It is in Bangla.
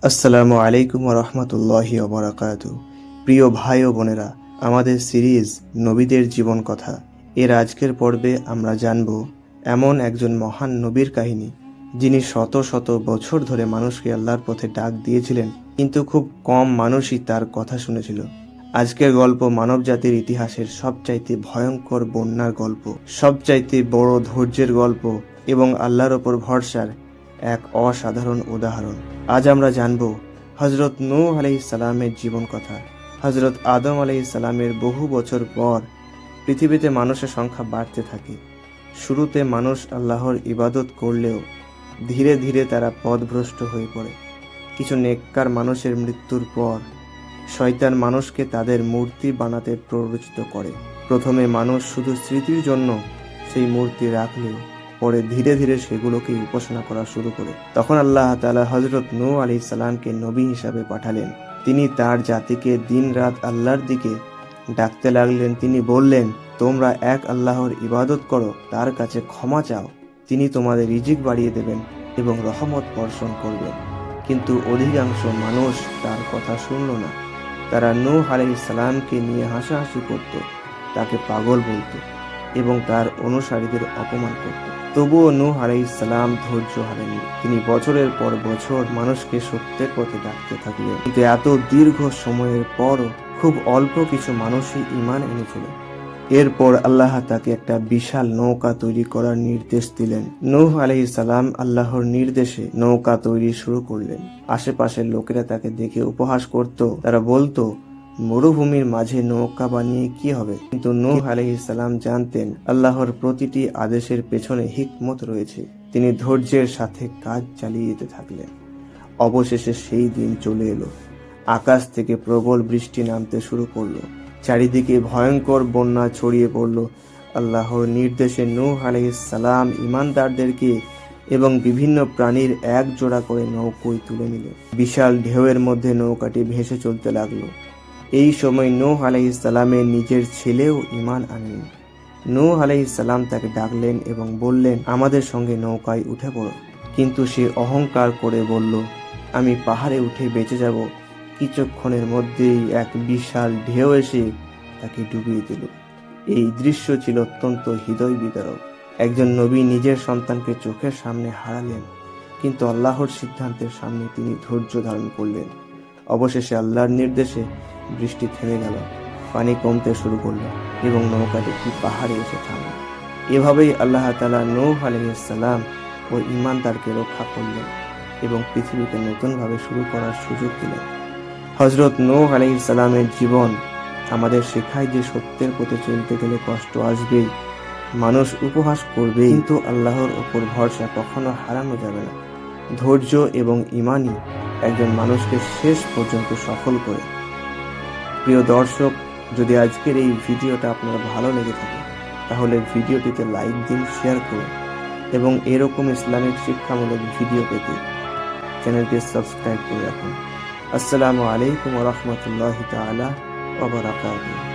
আসসালামু আলাইকুম রহমতুল্লাহি ওবরাকাতু। প্রিয় ভাই ও বোনেরা, আমাদের সিরিজ নবীদের জীবন কথা এর আজকের পর্বে আমরা জানব এমন একজন মহান নবীর কাহিনী, যিনি শত শত বছর ধরে মানুষকে আল্লাহর পথে ডাক দিয়েছিলেন, কিন্তু খুব কম মানুষই তার কথা শুনেছিল। আজকের গল্প মানবজাতির ইতিহাসের সবচাইতে ভয়ঙ্কর বন্যার গল্প, সবচাইতে বড় ধৈর্যের গল্প এবং আল্লাহর ওপর ভরসার এক অসাধারণ উদাহরণ। আজ আমরা জানব হজরত নূহ আলাইহিস সালামের জীবন কথা। হজরত আদম আলাইহিস সালামের বহু বছর পর পৃথিবীতে মানুষের সংখ্যা বাড়তে থাকে। শুরুতে মানুষ আল্লাহর ইবাদত করলেও ধীরে ধীরে তারা পথভ্রষ্ট হয়ে পড়ে। কিছু নেককার মানুষের মৃত্যুর পর শয়তান মানুষকে তাদের মূর্তি বানাতে প্ররোচিত করে। প্রথমে মানুষ শুধু স্মৃতির জন্য সেই মূর্তি রাখলেও পরে ধীরে ধীরে সেগুলোকে উপাসনা করা শুরু করে। তখন আল্লাহ তাআলা হযরত নূহ আলাইহিস সালামকে নবী হিসাবে পাঠালেন। তিনি তার জাতিকে দিন রাত আল্লাহর দিকে ডাকতে লাগলেন। তিনি বললেন, তোমরা এক আল্লাহর ইবাদত করো, তার কাছে ক্ষমা চাও, তিনি তোমাদের রিজিক বাড়িয়ে দেবেন এবং রহমত বর্ষণ করবেন। কিন্তু অধিকাংশ মানুষ তার কথা শুনল না। তারা নূহ আলাইহিস সালামকে নিয়ে হাসাহাসি করত, তাকে পাগল বলতো এবং তার অনুসারীদের অপমান করত। তবুও নূহ আলাইহিস সালাম ধৈর্য হারাননি। তিনি বছরের পর বছর মানুষকে সত্যের পথে ডাকতে থাকলেন। কিন্তু এত দীর্ঘ সময়ের পরও খুব অল্প কিছু মানুষই ঈমান এনেছিল। এরপর আল্লাহ তাকে একটা বিশাল নৌকা তৈরি করার নির্দেশ দিলেন। নূহ আলাইহিস সালাম আল্লাহর নির্দেশে নৌকা তৈরি শুরু করলেন। আশেপাশের লোকেরা তাকে দেখে উপহাস করত। তারা বলতো, মরুভূমির মাঝে নৌকা বানিয়ে কি হবে? কিন্তু নূহ আলাইহিস সালাম জানতেন আল্লাহর প্রতিটি আদেশের পেছনে হিকমত রয়েছে। তিনি ধৈর্যের সাথে কাজ চালিয়ে যেতে থাকলেন। অবশেষে সেই দিন চলে এলো। আকাশ থেকে প্রবল বৃষ্টি নামতে শুরু করলো। চারিদিকে ভয়ঙ্কর বন্যা ছড়িয়ে পড়ল। আল্লাহর নির্দেশে নূহ আলাইহিস সালাম ঈমানদারদেরকে এবং বিভিন্ন প্রাণীর এক জোড়া করে নৌকোয় তুলে নিল। বিশাল ঢেউয়ের মধ্যে নৌকাটি ভেসে চলতে লাগলো। এই সময় নূহ আলাইহিস সালামের নিজের ছেলেও ঈমান আনেন। নূহ আলাইহিস সালাম তাকে ডাকলেন এবং বললেন, আমাদের সঙ্গে নৌকায় উঠে পড়ো। কিন্তু সে অহংকার করে বলল, আমি পাহাড়ে উঠে বেঁচে যাব। কিছুক্ষণের মধ্যেই এক বিশাল ঢেউ এসে তাকে ডুবিয়ে দিল। এই দৃশ্য ছিল অত্যন্ত হৃদয় বিদারক। একজন নবী নিজের সন্তানকে চোখের সামনে হারালেন, কিন্তু আল্লাহর সিদ্ধান্তের সামনে তিনি ধৈর্য ধারণ করলেন। অবশেষে আল্লাহর নির্দেশে বৃষ্টি থেমে গেল, পানি কমতে শুরু করলো এবং নৌকাটি একটি পাহাড়ে এসে থামল। এভাবেই আল্লাহ তাআলা নূহ আলাইহিস সালাম ও ঈমানদারকে রক্ষা করলেন এবং পৃথিবীকে নতুনভাবে শুরু করার সুযোগ দিলেন। হযরত নূহ আলাইহিস সালামের জীবন আমাদের শেখায় যে সত্যের পথে চলতে গেলে কষ্ট আসবেই, মানুষ উপহাস করবে, কিন্তু আল্লাহর ওপর ভরসা কখনো হারানো যাবে না। ধৈর্য এবং ঈমানই একজন মানুষকে শেষ পর্যন্ত সফল করে। প্রিয় দর্শক, যদি আজকের এই ভিডিওটা আপনার ভালো লেগে থাকে তাহলে ভিডিওটিতে লাইক দিন, শেয়ার করুন এবং এরকম ইসলামিক শিক্ষামূলক ভিডিও পেতে চ্যানেলটি সাবস্ক্রাইব করে রাখুন। আসসালামু আলাইকুম ওয়া রাহমাতুল্লাহি তাআলা ওয়া বারাকাতুহু।